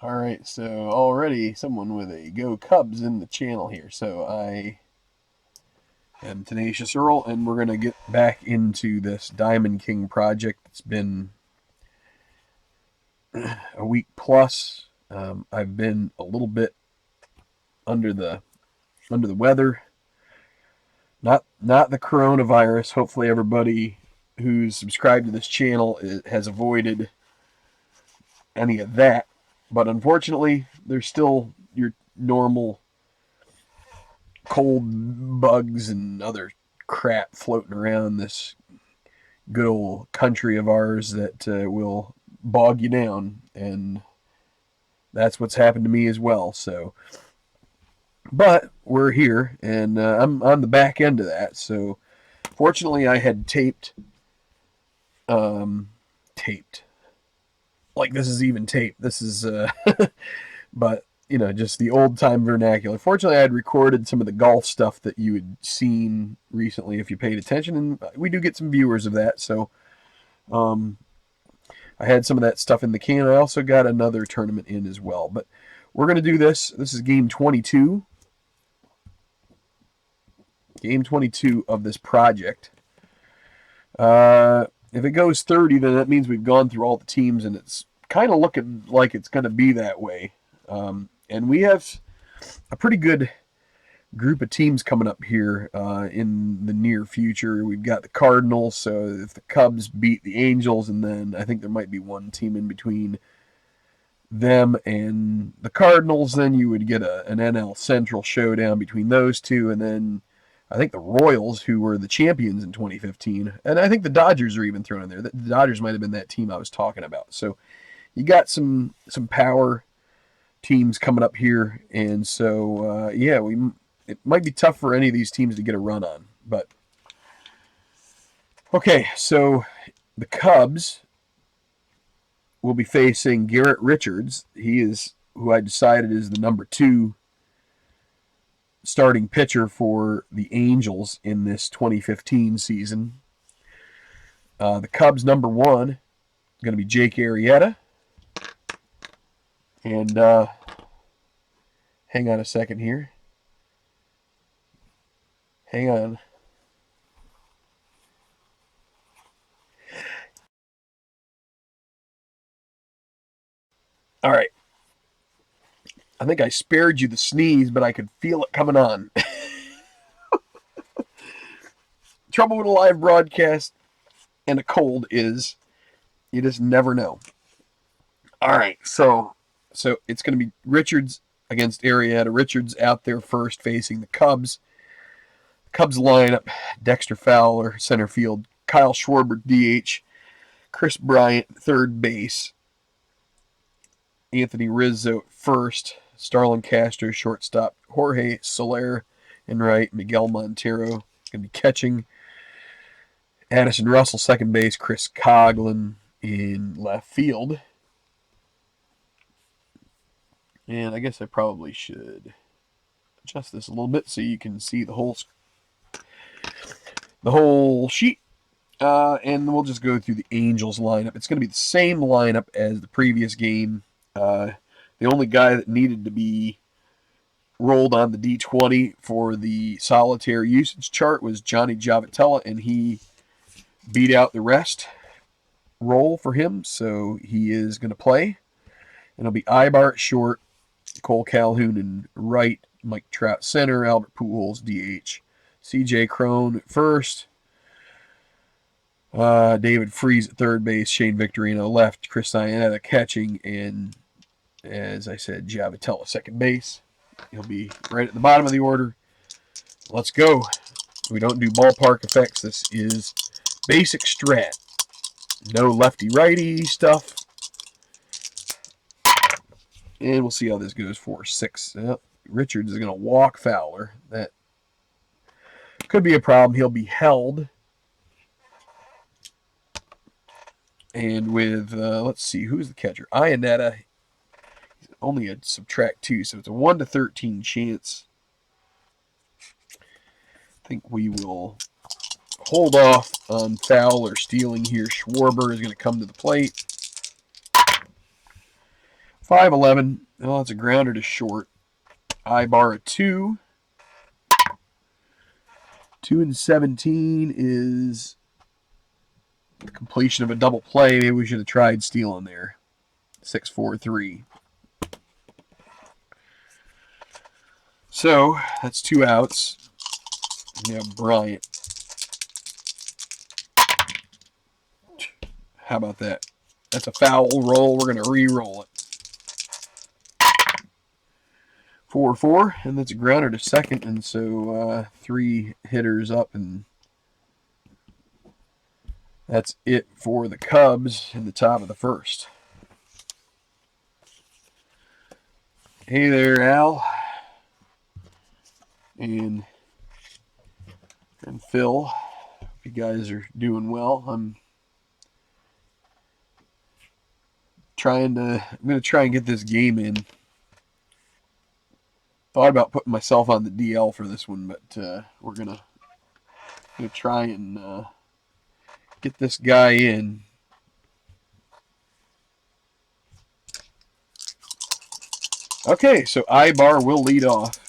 Alright, so already someone with a Go Cubs in the channel here. So I am Tenacious Earl, and we're going to get back into this Diamond King project. It's been a week plus. I've been a little bit under the weather. Not the coronavirus. Hopefully everybody who's subscribed to this channel has avoided any of that. But unfortunately, there's still your normal cold bugs and other crap floating around this good old country of ours that will bog you down, and that's what's happened to me as well. So, but we're here, and I'm on the back end of that. So, fortunately, I had taped, like this is even taped. This is, but you know, just the old time vernacular. Fortunately, I had recorded some of the golf stuff that you had seen recently if you paid attention, and we do get some viewers of that. So, I had some of that stuff in the can. I also got another tournament in as well. But we're going to do this. This is game 22. Game 22 of this project. If it goes 30, then that means we've gone through all the teams, and it's kind of looking like it's going to be that way. And we have a pretty good group of teams coming up here in the near future. We've got the Cardinals, so if the Cubs beat the Angels, and then I think there might be one team in between them and the Cardinals, then you would get an NL Central showdown between those two, and then I think the Royals, who were the champions in 2015, and I think the Dodgers are even thrown in there. The Dodgers might have been that team I was talking about. So you got some power teams coming up here, and so yeah, it might be tough for any of these teams to get a run on. But okay, so the Cubs will be facing Garrett Richards. He is who I decided is the number 2 starting pitcher for the Angels in this 2015 season. The Cubs number 1 is going to be Jake Arrieta. And hang on a second here. Hang on. All right. I think I spared you the sneeze, but I could feel it coming on. Trouble with a live broadcast and a cold is you just never know. All right, so it's going to be Richards against Arrieta. Richards out there first facing the Cubs. Cubs lineup: Dexter Fowler, center field; Kyle Schwarber, DH; Chris Bryant, third base; Anthony Rizzo first; Starlin Castro, shortstop; Jorge Soler in right; Miguel Montero going to be catching; Addison Russell, second base; Chris Coghlan in left field. And I guess I probably should adjust this a little bit so you can see the whole sheet. And we'll just go through the Angels lineup. It's going to be the same lineup as the previous game. The only guy that needed to be rolled on the D20 for the solitaire usage chart was Johnny Giavotella, and he beat out the rest roll for him, so he is going to play. And it'll be Ibar at short, Cole Calhoun in right, Mike Trout center, Albert Pujols DH, CJ Cron first, David Freese at third base, Shane Victorino left, Chris Iannetta catching, and as I said, Giavotella second base. He'll be right at the bottom of the order. Let's go. We don't do ballpark effects. This is basic strat. No lefty-righty stuff. And we'll see how this goes for 6. Richards is going to walk Fowler. That could be a problem. He'll be held. And with, let's see, who's the catcher? Iannetta. He's only a subtract 2, so it's a 1 to 13 chance. I think we will hold off on Fowler stealing here. Schwarber is going to come to the plate. 5-11. Oh, that's a grounder to short. I bar a 2. 2 and 17 is the completion of a double play. Maybe we should have tried stealing there. 6-4-3. So that's 2 outs. Yeah, Bryant. How about that? That's a foul roll. We're going to re-roll it. 4-4, and that's a grounder to second, and so 3 hitters up, and that's it for the Cubs in the top of the first. Hey there, Al. And Phil. Hope you guys are doing well. I'm going to try and get this game in. Thought about putting myself on the DL for this one, but we're gonna try and get this guy in. Okay, so Ibar will lead off.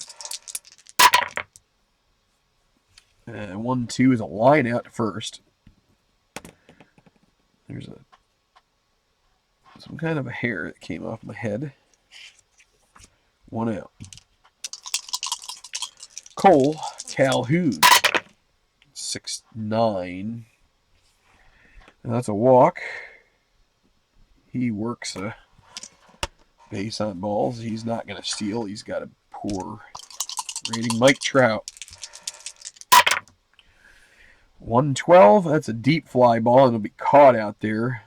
1-2 is a line out to first. There's some kind of a hair that came off my head. 1 out. Cole Calhoun, 6'9". And that's a walk. He works a base on balls. He's not going to steal. He's got a poor rating. Mike Trout. 112. That's a deep fly ball, and it'll be caught out there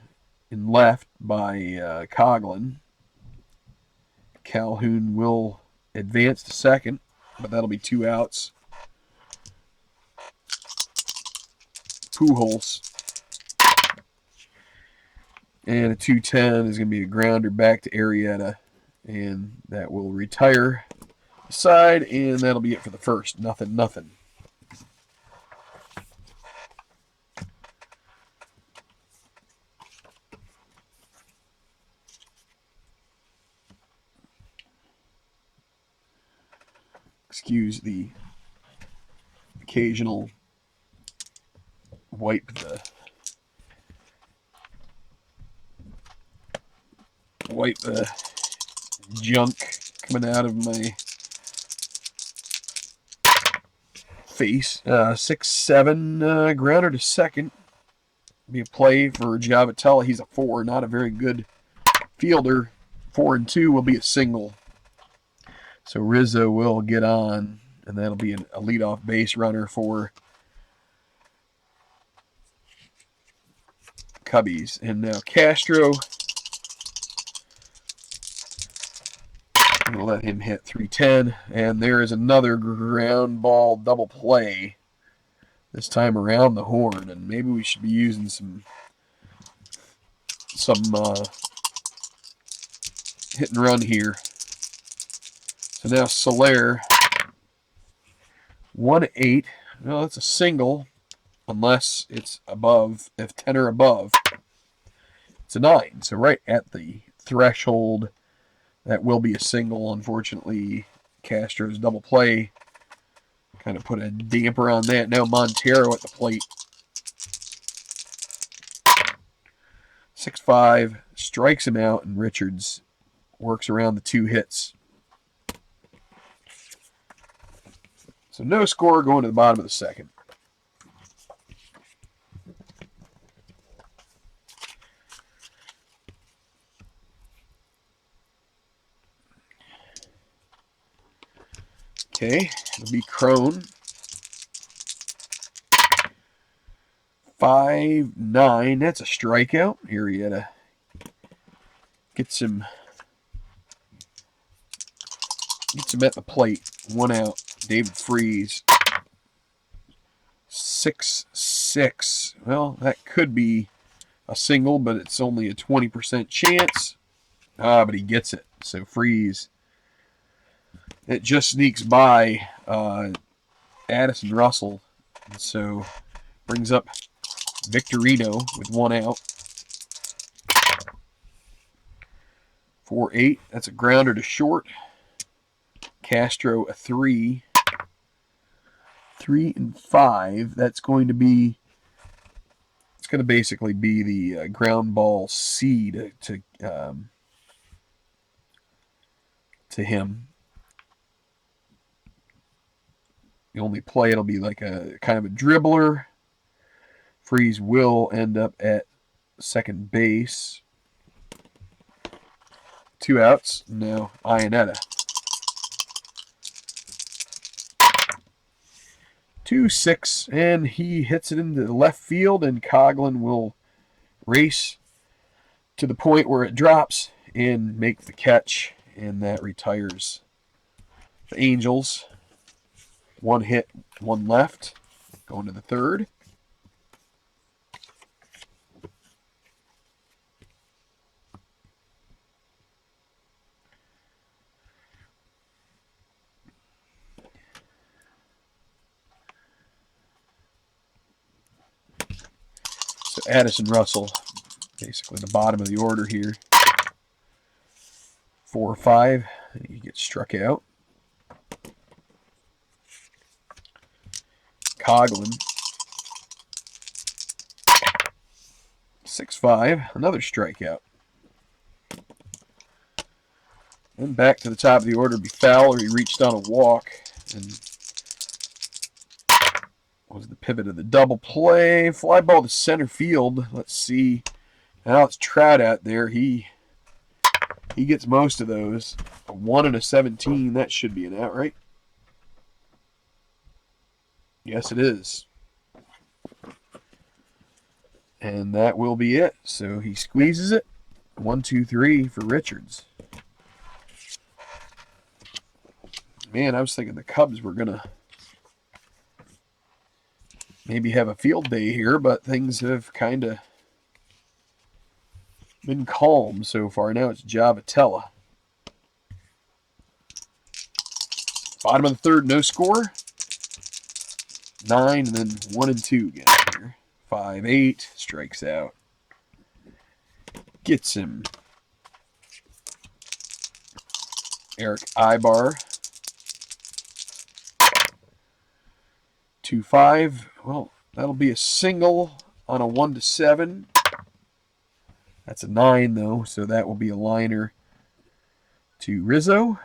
in left by Coughlin. Calhoun will advance to second, but that'll be 2 outs. Pujols. And a 2-10 is going to be a grounder back to Arrieta, and that will retire the side, and that'll be it for the first. 0-0. Excuse the occasional wipe the junk coming out of my face. 6-7, grounder to second. Be a play for Javatella. He's a 4, not a very good fielder. 4-2 will be a single. So Rizzo will get on, and that'll be a leadoff base runner for Cubbies. And now Castro, I'm going to let him hit 310. And there is another ground ball double play, this time around the horn. And maybe we should be using some hit and run here. So now Soler, 1-8. Well, that's a single, unless it's above. If 10 or above, it's a 9. So right at the threshold, that will be a single. Unfortunately, Castro's double play kind of put a damper on that. Now Montero at the plate. 6-5, strikes him out, and Richards works around the 2 hits. So no score going to the bottom of the second. Okay, it'll be Crone. 5-9, that's a strikeout. Arrieta gets him at the plate. 1 out. David Freese. 6-6. Well, that could be a single, but it's only a 20% chance. But he gets it. So Freese. It just sneaks by Addison Russell. And so brings up Victorino with 1 out. 4-8. That's a grounder to short. Castro a 3. 3 and 5. That's going to be. It's going to basically be the ground ball C to him. The only play it'll be like a kind of a dribbler. Freeze will end up at second base. 2 outs. No, Ionetta. 2-6, and he hits it into the left field, and Coughlin will race to the point where it drops and make the catch, and that retires the Angels. 1 hit, 1 left, going to the third. So Addison Russell, basically the bottom of the order here. 4 or 5, and he gets struck out. Coughlin. 6-5, another strikeout. And back to the top of the order be Fowler. He reached on a walk and was the pivot of the double play. Fly ball to center field. Let's see. Now it's Trout out there. He gets most of those. A 1 and a 17. That should be an out, right? Yes, it is. And that will be it. So he squeezes it. 1, 2, 3 for Richards. Man, I was thinking the Cubs were going to maybe have a field day here, but things have kind of been calm so far. Now it's Javatella. Bottom of the third, no score. 9 and then 1 and 2 again here. 5-8, strikes out. Gets him. Eric Ibar. 2-5. Well, that'll be a single on a 1 to 7. That's a 9 though, so that will be a liner to Rizzo.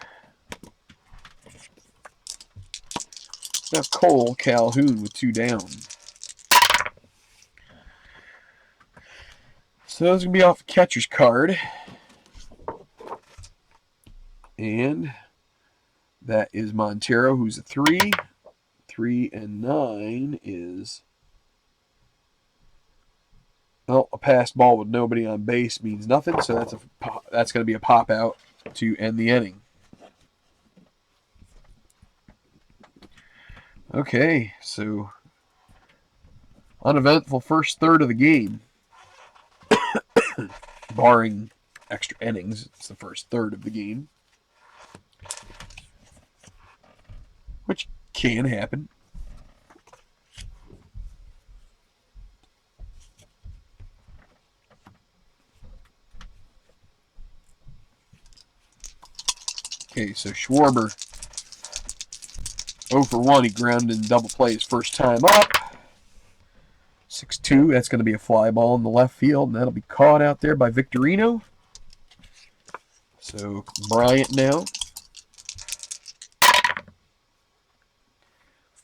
Now Cole Calhoun with 2 down. So those are going to be off the catcher's card. And that is Montero, who's a 3. 3 and 9 is... Well, a passed ball with nobody on base means nothing, so that's going to be a pop out to end the inning. Okay, so uneventful first third of the game. Barring extra innings, it's the first third of the game. Which can happen. Okay, so Schwarber 0 for 1. He grounded in double play his first time up. 6-2. That's going to be a fly ball in the left field, and that'll be caught out there by Victorino. So Bryant now.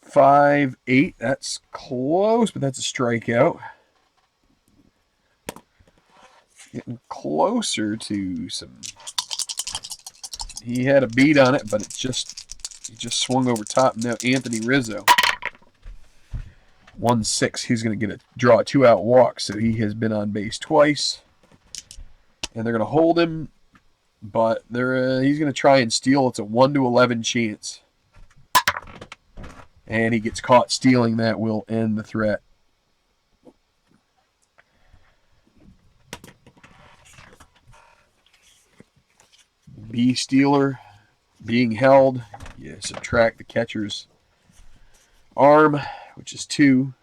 5-8. That's close, but that's a strikeout. Getting closer to some. He had a beat on it, but he just swung over top. Now Anthony Rizzo. 1-6. He's going to draw a 2-out walk, so he has been on base twice. And they're going to hold him, but he's going to try and steal. It's a 1 to 11 chance. And he gets caught stealing. That will end the threat. B stealer being held. You subtract the catcher's arm, which is 2.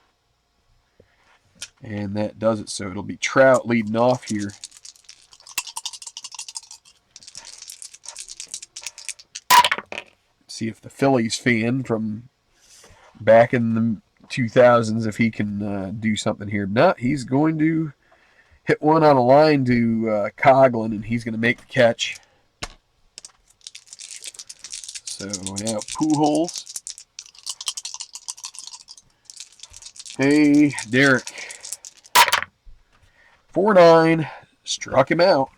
And that does it. So it'll be Trout leading off here. See if the Phillies fan from back in the 2000s, if he can do something here. No, he's going to hit one on a line to Coughlin, and he's going to make the catch. So now Pujols. Hey, Derek. 4-9. Struck him out.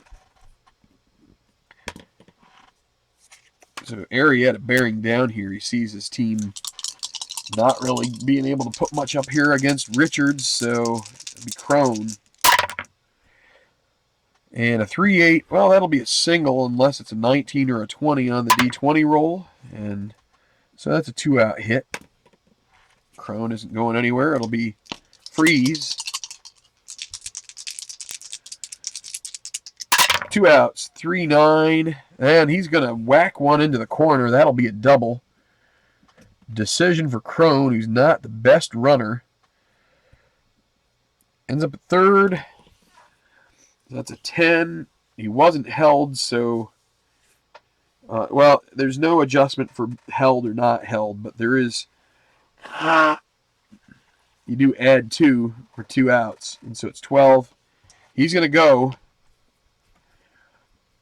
So Arrieta bearing down here. He sees his team not really being able to put much up here against Richards, so it'll be Crone. And a 3-8. Well, that'll be a single unless it's a 19 or a 20 on the D20 roll. And so that's a 2-out hit. Crone isn't going anywhere. It'll be Freeze. 2 outs, 3-9, and he's going to whack one into the corner. That'll be a double. Decision for Crone, who's not the best runner. Ends up at third. That's a 10. He wasn't held, so... well, there's no adjustment for held or not held, but there is... You do add 2 for 2 outs, and so it's 12. He's going to go...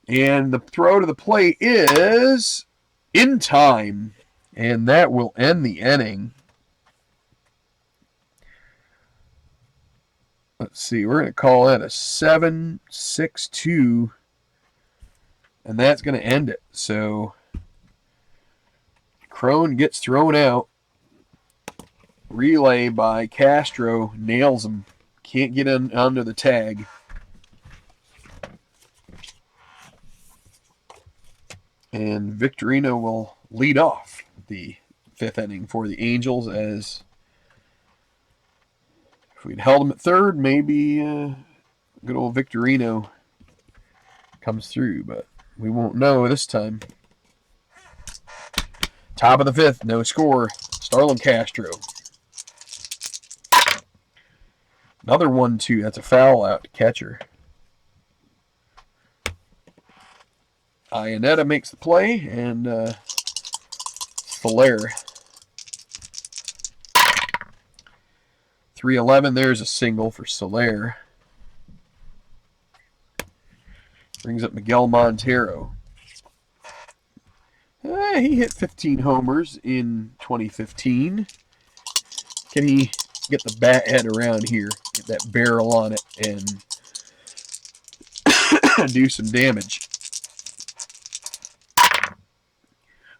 And the throw to the plate is in time. And that will end the inning. Let's see. We're going to call that a 7-6-2. And that's going to end it. So Crone gets thrown out. Relay by Castro. Nails him. Can't get under the tag. And Victorino will lead off the 5th inning for the Angels, as if we'd held him at third, maybe good old Victorino comes through, but we won't know this time. Top of the 5th, no score. Starlin Castro. Another 1-2. That's a foul out to catcher. Iannetta makes the play, and Soler. 3-11, there's a single for Soler. Brings up Miguel Montero. He hit 15 homers in 2015. Can he get the bat head around here, get that barrel on it, and do some damage?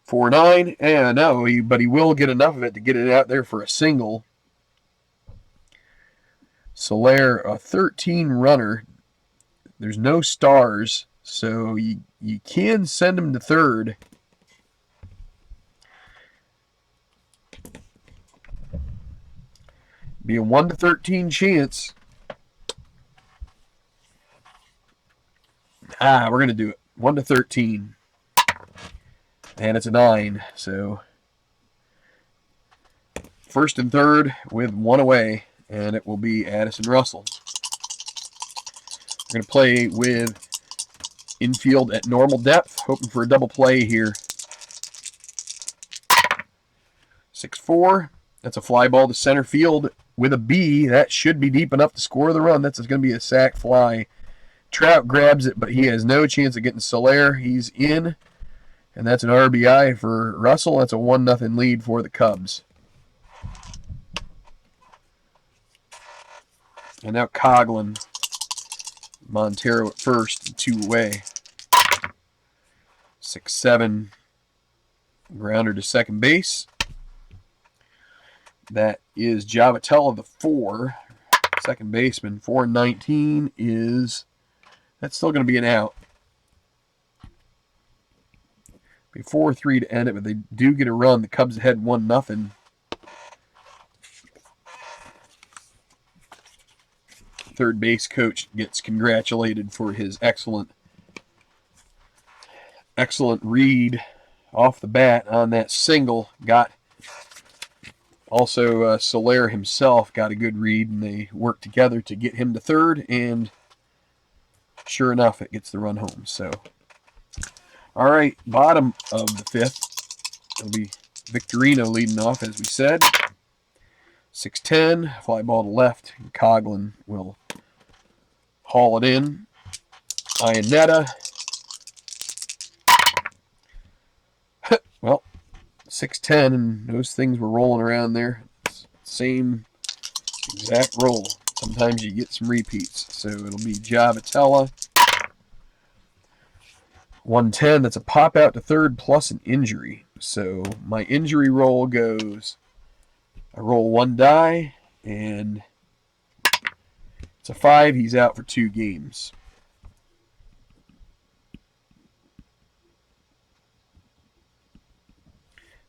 4-9, and no, but he will get enough of it to get it out there for a single. Soler, a 13 runner. There's no stars, so you can send him to third. Be a 1-13 chance. We're going to do it. 1-13. And it's a 9, so first and third with 1 away, and it will be Addison Russell. We're going to play with infield at normal depth, hoping for a double play here. 6-4, that's a fly ball to center field with a B. That should be deep enough to score the run. That's going to be a sac fly. Trout grabs it, but he has no chance of getting Soler. He's in. And that's an RBI for Russell. That's a 1-0 lead for the Cubs. And now Coughlin. Montero at first, and 2 away. 6-7. Grounder to second base. That is Javatella, the 4. Second baseman. 4-19 is... That's still going to be an out. 4-3 to end it, but they do get a run. The Cubs ahead 1-0. Third base coach gets congratulated for his excellent read off the bat on that single. Got also Soler himself got a good read, and they worked together to get him to third, and sure enough, it gets the run home. So all right, bottom of the 5th. It'll be Victorino leading off, as we said. 6-10, fly ball to left. Coughlin will haul it in. Ionetta. Well, 6-10, and those things were rolling around there. Same exact roll. Sometimes you get some repeats. So it'll be Javatella. 110, that's a pop out to third plus an injury. So my injury roll goes, I roll 1 die, and it's a 5. He's out for 2 games.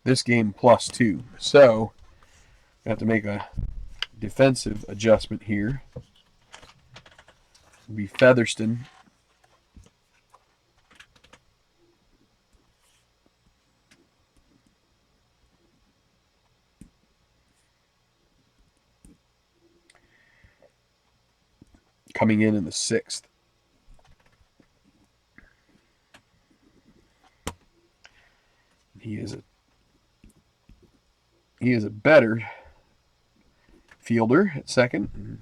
This game plus 2. So I have to make a defensive adjustment here. It'll be Featherston. Coming in the 6th. He is a better fielder at second, and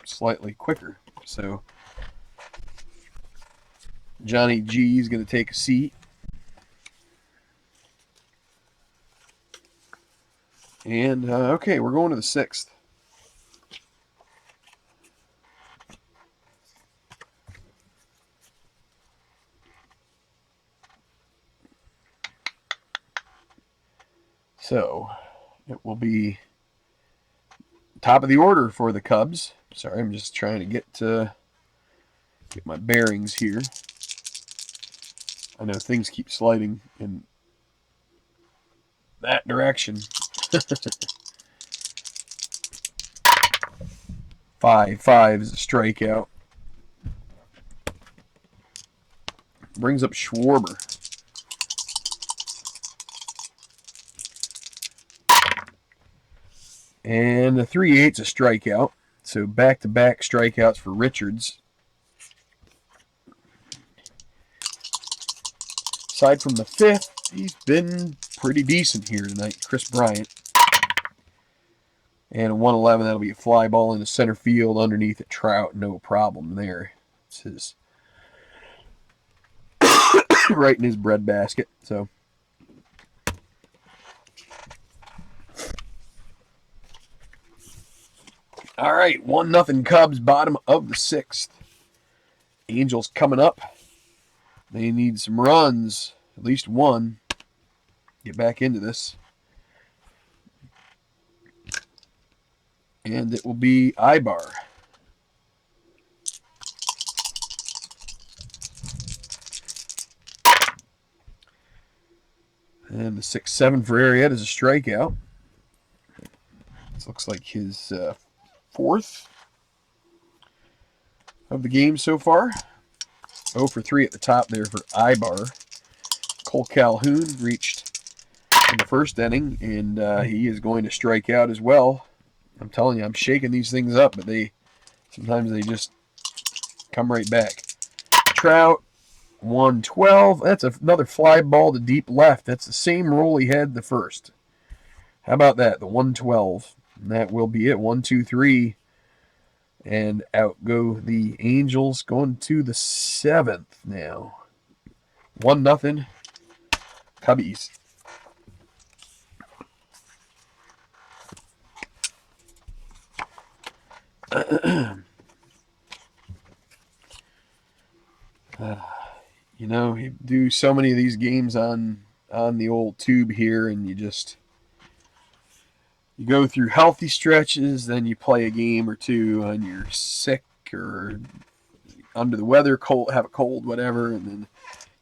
slightly quicker. So Johnny G is going to take a seat. And okay, we're going to the 6th. So it will be top of the order for the Cubs. Sorry, I'm just trying to get my bearings here. I know things keep sliding in that direction. 5-5 is a strikeout. Brings up Schwarber. And the 3/8's a strikeout. So back-to-back strikeouts for Richards. Aside from the 5th, he's been pretty decent here tonight. Chris Bryant. And a 111, that'll be a fly ball into center field underneath at Trout. No problem there. It's his right in his breadbasket. So all right, 1-0 Cubs, bottom of the 6th. Angels coming up. They need some runs, at least one. Get back into this. And it will be Ibar. And the 6-7 for Arrieta is a strikeout. This looks like his 4th of the game so far. 0 for 3 at the top there for Ibar. Cole Calhoun reached in the 1st inning, and he is going to strike out as well. I'm telling you, I'm shaking these things up, but sometimes they just come right back. Trout, 112. That's another fly ball to deep left. That's the same roll he had the 1st. How about that? The 112. And that will be it. 1, 2, 3. And out go the Angels, going to the 7th now. 1-0 Cubbies. You do so many of these games on the old tube here, and you go through healthy stretches, then you play a game or two, and you're sick or under the weather, have a cold, whatever, and then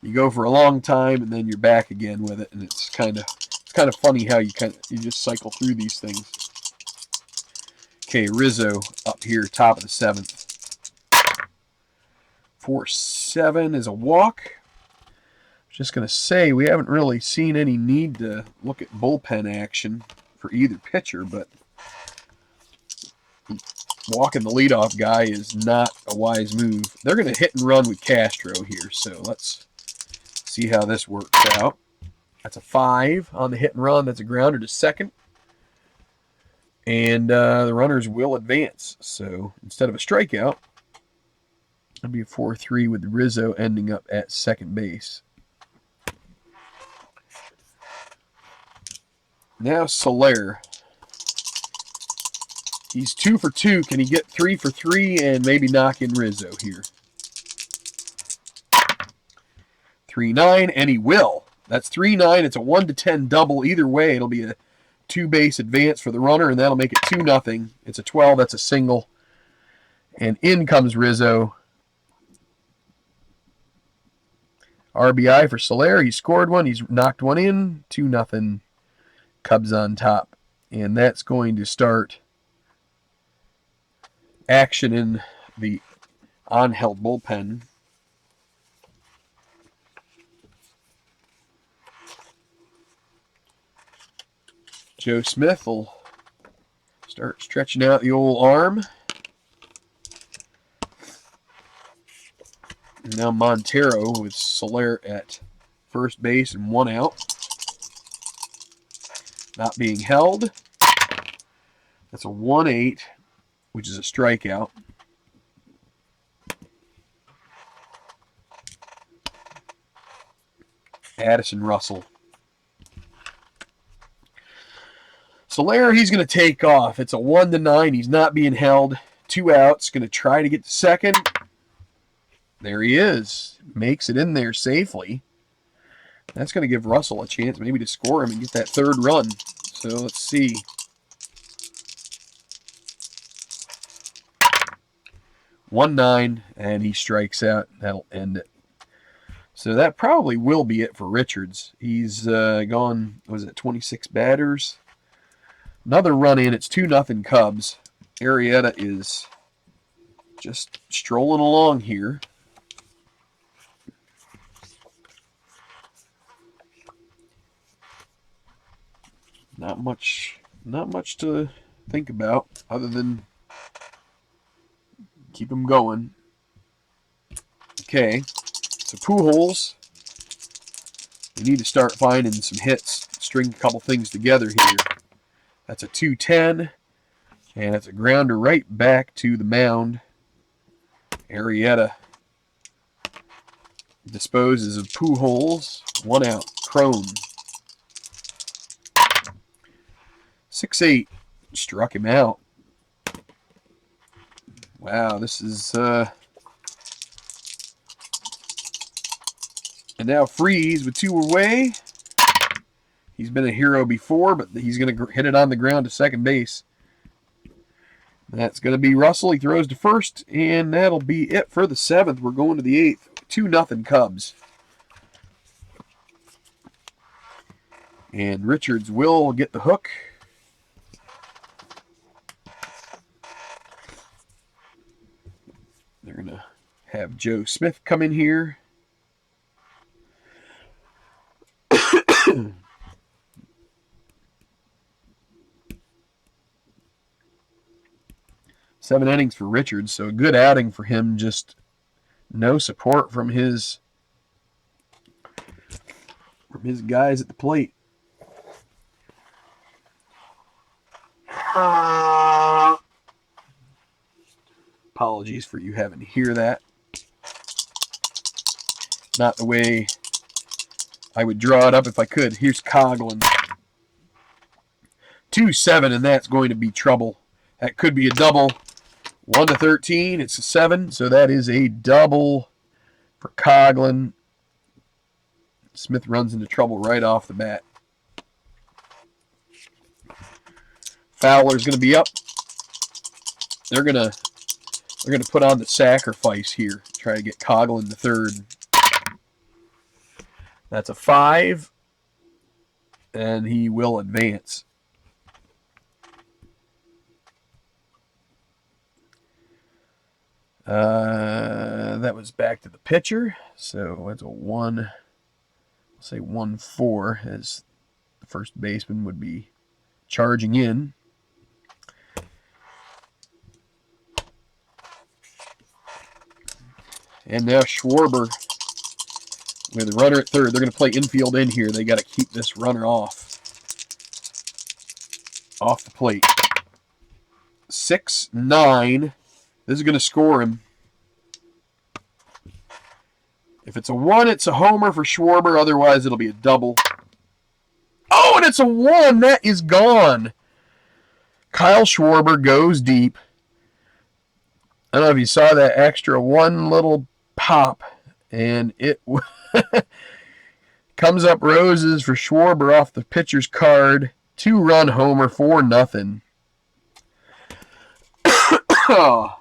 you go for a long time, and then you're back again with it, and it's kind of funny how you just cycle through these things. Okay, Rizzo up here, top of the 7th. 4-7 is a walk. Just going to say, we haven't really seen any need to look at bullpen action for either pitcher, but walking the leadoff guy is not a wise move. They're going to hit and run with Castro here, so let's see how this works out. That's a 5 on the hit and run. That's a grounder to second. And the runners will advance. So instead of a strikeout, it'll be a 4-3 with Rizzo ending up at second base. Now Soler. He's 2 for 2. Can he get 3 for 3 and maybe knock in Rizzo here? 3-9, and he will. That's 3-9. It's a 1-10 double. Either way, it'll be a 2-base advance for the runner, and that'll make it 2-0. It's a 12. That's a single. And in comes Rizzo. RBI for Soler. He scored one. He's knocked one in. 2-0. Cubs on top. And that's going to start action in the on-held bullpen. Joe Smith will start stretching out the old arm. Now Montero with Soler at first base and 1 out. Not being held. That's a 1-8, which is a strikeout. Addison Russell. Soler, he's going to take off. It's a 1-9. He's not being held. 2 outs. Going to try to get to second. There he is. Makes it in there safely. That's going to give Russell a chance maybe to score him and get that third run. So let's see. 1-9, and he strikes out. That'll end it. So that probably will be it for Richards. He's gone, was it 26 batters? Another run in. It's 2-0 Cubs. Arrieta is just strolling along here. Not much to think about other than keep him going. Okay, so Pujols, we need to start finding some hits, string a couple things together here. That's a 2-10, and it's a grounder right back to the mound. Arrieta disposes of Pujols. 1 out. Crone. 6-8. Struck him out. Wow, this is... And now Freeze with 2 away. He's been a hero before, but he's going to hit it on the ground to second base. That's going to be Russell. He throws to first, and that'll be it for the 7th. We're going to the 8th. 2-0 Cubs. And Richards will get the hook. They're going to have Joe Smith come in here. Seven innings for Richards, so a good outing for him. Just no support from his guys at the plate. Apologies for you having to hear that. Not the way I would draw it up if I could. Here's Coughlin. 2-7, and that's going to be trouble. That could be a double. 1-13, it's a 7, so that is a double for Coughlin. Smith runs into trouble right off the bat. Fowler's going to be up. They're going to put on the sacrifice here. Try to get Coughlin to third. That's a 5, and he will advance. That was back to the pitcher, so it's a 1. I'll say 1-4, as the first baseman would be charging in. And now Schwarber We have the runner at third. They're going to play infield in here. They got to keep this runner off the plate. 6-9. This is going to score him. If it's a 1, it's a homer for Schwarber. Otherwise, it'll be a double. Oh, and it's a 1. That is gone. Kyle Schwarber goes deep. I don't know if you saw that extra one little pop, and it comes up roses for Schwarber off the pitcher's card. 2-run homer, 4-0. Oh,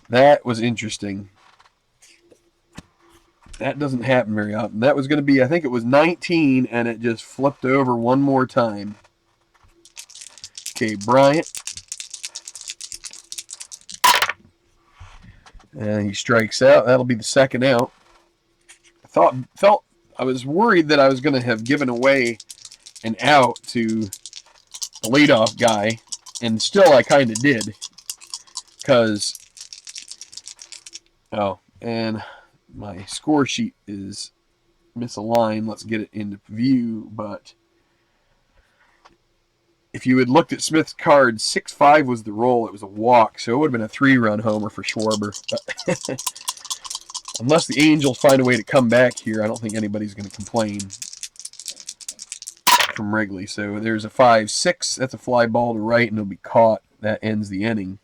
that was interesting. That doesn't happen very often. That was going to be, I think it was 19, and it just flipped over one more time. Okay, Bryant. And he strikes out. That'll be the second out. I was worried that I was going to have given away an out to the leadoff guy, and still I kind of did. Because, and my score sheet is misaligned. Let's get it into view. But if you had looked at Smith's card, 6-5 was the roll. It was a walk, so it would have been a 3-run homer for Schwarber. But unless the Angels find a way to come back here, I don't think anybody's going to complain from Wrigley. So there's a 5-6. That's a fly ball to right, and it'll be caught. That ends the inning.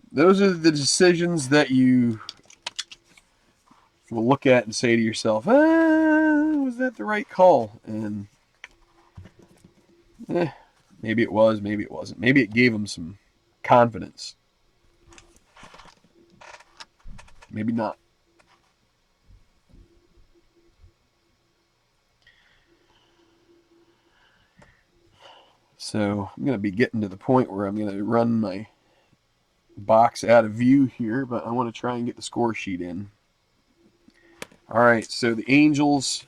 Those are the decisions that you will look at and say to yourself, was that the right call? And maybe it was, maybe it wasn't. Maybe it gave him some confidence. Maybe not. So I'm going to be getting to the point where I'm going to run my box out of view here, but I want to try and get the score sheet in. All right, so the Angels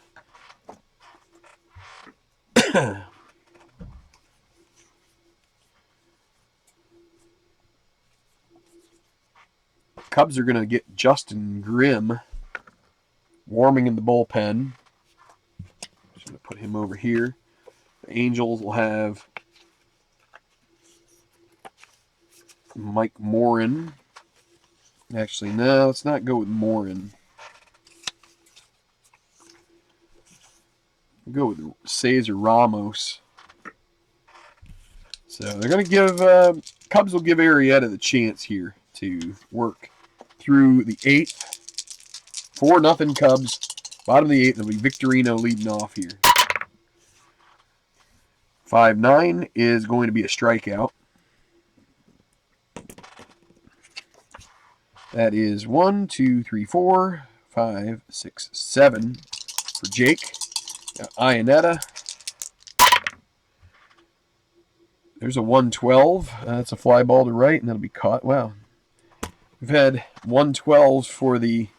Cubs are going to get Justin Grimm warming in the bullpen. Just going to put him over here. The Angels will have Mike Morin. Actually, no, let's not go with Morin. We'll go with Cesar Ramos. So they're going to give, Cubs will give Arrieta the chance here to work through the 8th. 4-0 Cubs. Bottom of the 8th, it'll be Victorino leading off here. 5-9 is going to be a strikeout. That is 1, 2, 3, 4, 5, 6, 7 for Jake. Iannetta. There's a 112. That's a fly ball to right, and that'll be caught. Wow. We've had 112s for the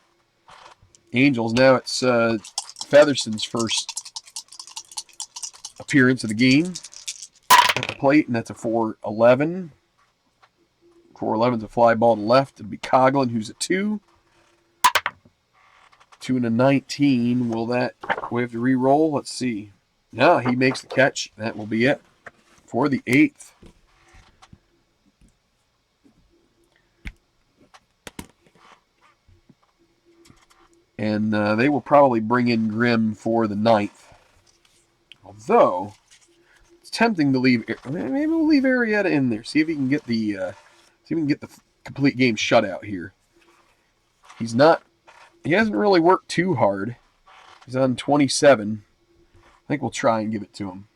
Angels. Now it's Featherston's first appearance of the game at the plate, and that's a 411. 411's a fly ball to left. It'll be Coughlin, who's a 2. 2 and a 19. Will that... We have to re-roll. Let's see. No, he makes the catch. That will be it for the 8th. And they will probably bring in Grimm for the 9th. Although, it's tempting to leave... Maybe we'll leave Arrieta in there. See if he can get the... complete game shutout here. He's not... He hasn't really worked too hard. He's on 27. I think we'll try and give it to him.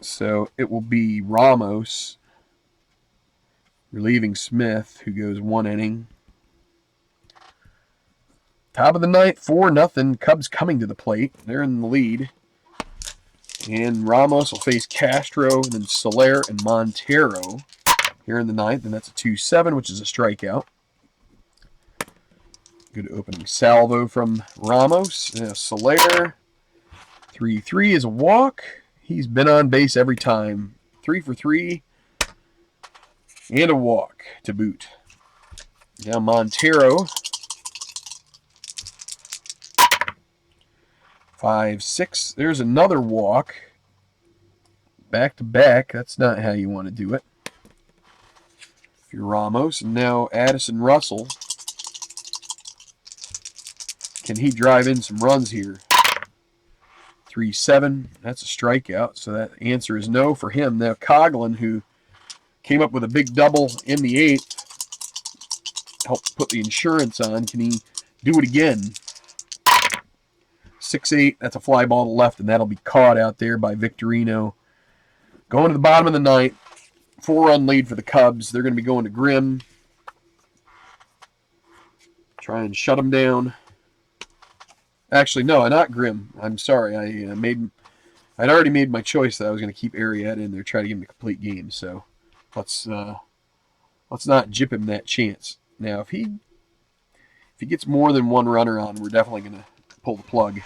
So it will be Ramos relieving Smith, who goes 1 inning. Top of the 9th, 4-0. Cubs coming to the plate. They're in the lead. And Ramos will face Castro, and then Soler and Montero here in the 9th, and that's a 2-7, which is a strikeout. Good opening salvo from Ramos. Soler, 3-3 is a walk. He's been on base every time. 3 for 3 and a walk to boot. Now Montero. 5, 6. There's another walk. Back to back. That's not how you want to do it. If you're Ramos. And now Addison Russell. Can he drive in some runs here? 3, 7. That's a strikeout. So that answer is no for him. Now Coughlin, who came up with a big double in the 8th, helped put the insurance on. Can he do it again? 6-8. That's a fly ball to left, and that'll be caught out there by Victorino. Going to the bottom of the 9th. 4-run lead for the Cubs. They're going to be going to Grimm. Try and shut them down. Actually, no, not Grimm. I'm sorry. I'd already made my choice that I was going to keep Arrieta in there, try to give him a complete game. So let's not jip him that chance. Now, if he gets more than one runner on, we're definitely going to pull the plug.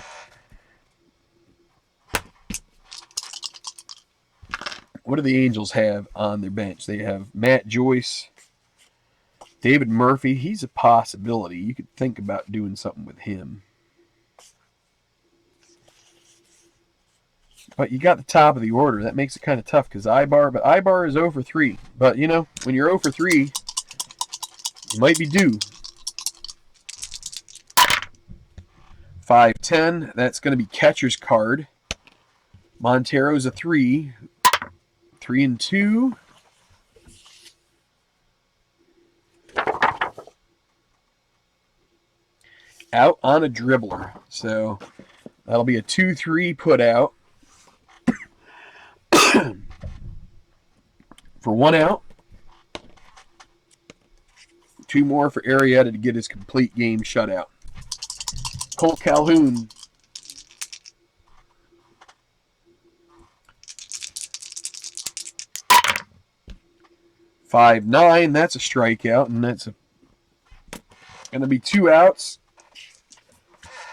What do the Angels have on their bench? They have Matt Joyce, David Murphy. He's a possibility. You could think about doing something with him. But you got the top of the order. That makes it kind of tough because Ibar is 0 for 3. But, you know, when you're 0 for 3, you might be due. 5-10. That's going to be catcher's card. Montero's a 3. 3 and 2. Out on a dribbler. So that'll be a 2-3 put out. For 1 out. 2 more for Arrieta to get his complete game shutout. Colt Calhoun. 5-9. That's a strikeout, and that's going to be 2 outs.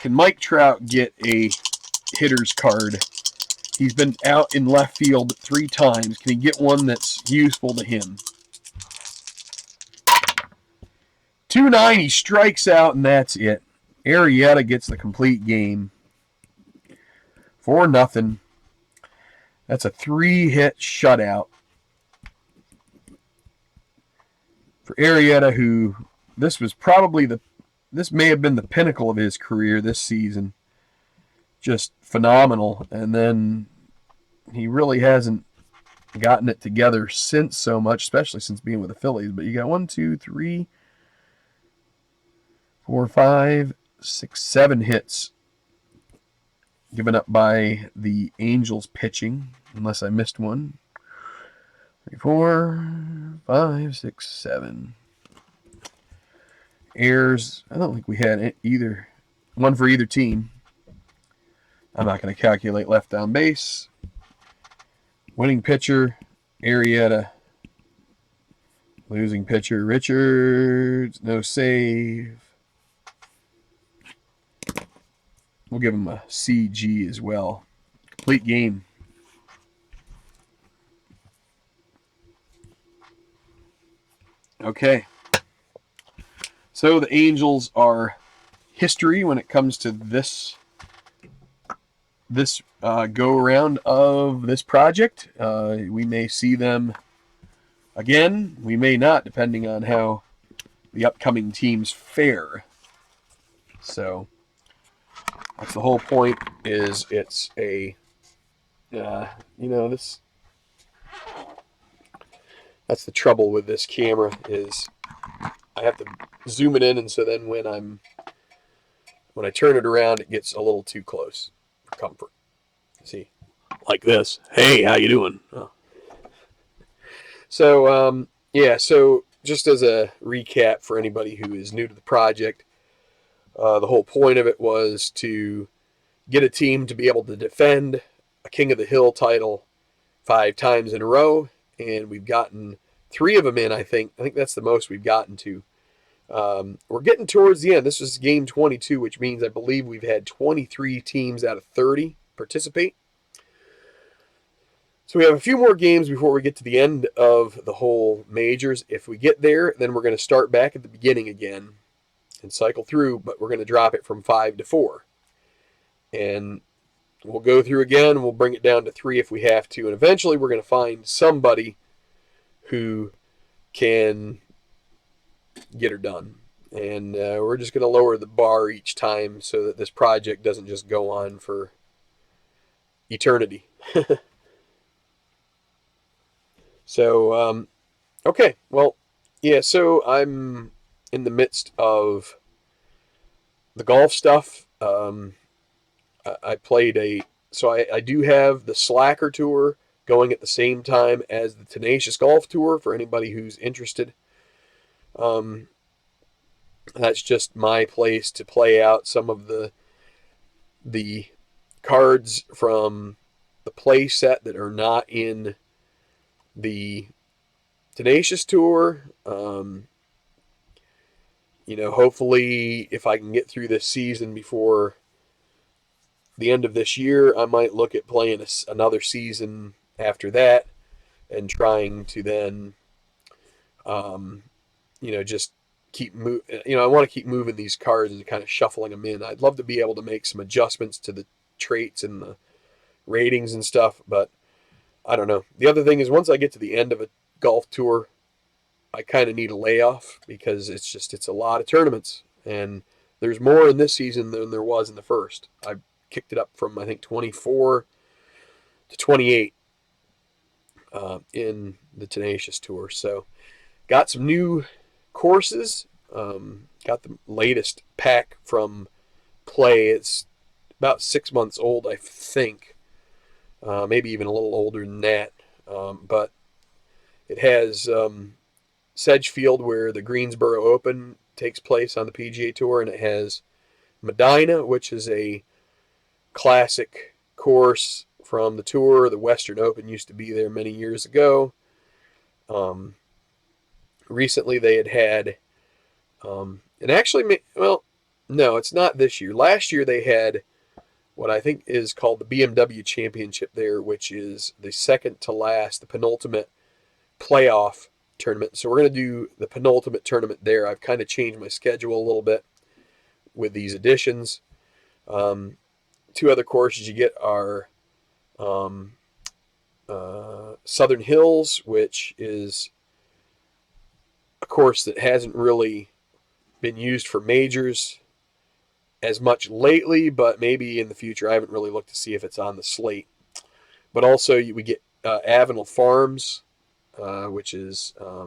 Can Mike Trout get a hitter's card? He's been out in left field 3 times. Can he get one that's useful to him? 2-9. He strikes out, and that's it. Arrieta gets the complete game. 4-0. That's a 3-hit shutout. For Arrieta, who this may have been the pinnacle of his career this season. Just phenomenal. And then he really hasn't gotten it together since so much, especially since being with the Phillies. But you got 1, 2, 3, 4, 5, 6, 7 hits given up by the Angels pitching, unless I missed one. 3, 4, 5, 6, 7. Errors. I don't think we had either. One for either team. I'm not going to calculate left on base. Winning pitcher, Arrieta. Losing pitcher, Richards. No save. We'll give him a CG as well. Complete game. Okay. So the Angels are history when it comes to this go-around of this project. We may see them again. We may not, depending on how the upcoming teams fare. So that's the whole point. Is it's a this. That's the trouble with this camera is I have to zoom it in, and so then when I turn it around, it gets a little too close for comfort. See, like this. Hey, how you doing? Oh. So so just as a recap for anybody who is new to the project, the whole point of it was to get a team to be able to defend a King of the Hill title 5 times in a row, and we've gotten 3 of them in, I think. I think that's the most we've gotten to. We're getting towards the end. This is game 22, which means I believe we've had 23 teams out of 30 participate. So we have a few more games before we get to the end of the whole majors. If we get there, then we're going to start back at the beginning again and cycle through, but we're going to drop it from 5 to 4. And we'll go through again. We'll bring it down to 3 if we have to. And eventually we're going to find somebody who can get her done. And we're just going to lower the bar each time so that this project doesn't just go on for eternity. So, okay, well, yeah, so I'm in the midst of the golf stuff. I played so I do have the Slacker Tour going at the same time as the Tenacious Golf Tour for anybody who's interested. That's just my place to play out some of the cards from the play set that are not in the Tenacious Tour. Hopefully if I can get through this season before the end of this year, I might look at playing another season after that and trying to then, just keep I want to keep moving these cards and kind of shuffling them in. I'd love to be able to make some adjustments to the traits and the ratings and stuff, but I don't know. The other thing is once I get to the end of a golf tour, I kind of need a layoff because it's a lot of tournaments, and there's more in this season than there was in the first. I kicked it up from I think 24 to 28 in the Tenacious Tour. So got some new courses. Got the latest pack from Play. It's about 6 months old, I think. Maybe even a little older than that. But it has Sedgefield, where the Greensboro Open takes place on the PGA Tour, and it has Medina, which is a classic course from the tour. The Western Open used to be there many years ago. Recently they had and actually, well, no, it's not this year. Last year they had what I think is called the BMW Championship there, which is the second to last, the penultimate playoff tournament. So we're going to do the penultimate tournament there. I've kind of changed my schedule a little bit with these additions. Two other courses you get are Southern Hills, which is a course that hasn't really been used for majors as much lately, but maybe in the future. I haven't really looked to see if it's on the slate. But also we get Avenel Farms, which is I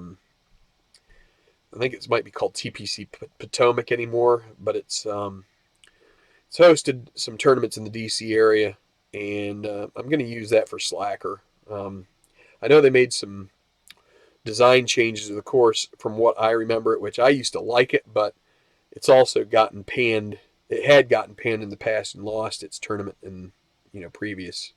think it might be called TPC Potomac anymore, but it's hosted some tournaments in the DC area, and I'm going to use that for Slacker. I know they made some design changes to the course from what I remember, which I used to like it, but it's also gotten panned. It had gotten panned in the past and lost its tournament in previous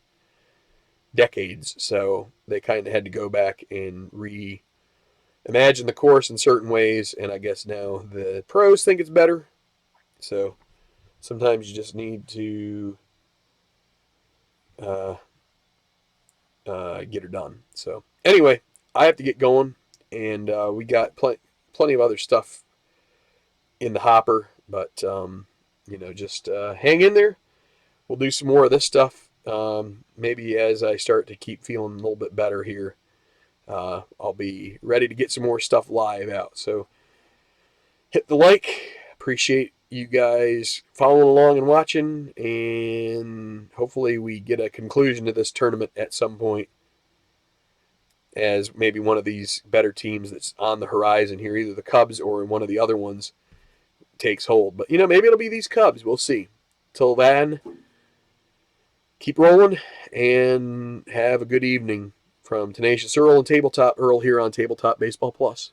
decades, so they kind of had to go back and reimagine the course in certain ways, and I guess now the pros think it's better. So sometimes you just need to get her done. So anyway, I have to get going, and we got plenty of other stuff in the hopper, but just hang in there. We'll do some more of this stuff. Maybe as I start to keep feeling a little bit better here, I'll be ready to get some more stuff live out. So hit the like. Appreciate you guys following along and watching, and hopefully we get a conclusion to this tournament at some point, as maybe one of these better teams that's on the horizon here, either the Cubs or one of the other ones, takes hold. But maybe it'll be these Cubs. We'll see. Till then, keep rolling and have a good evening from Tenacious Earl and Tabletop Earl here on Tabletop Baseball Plus.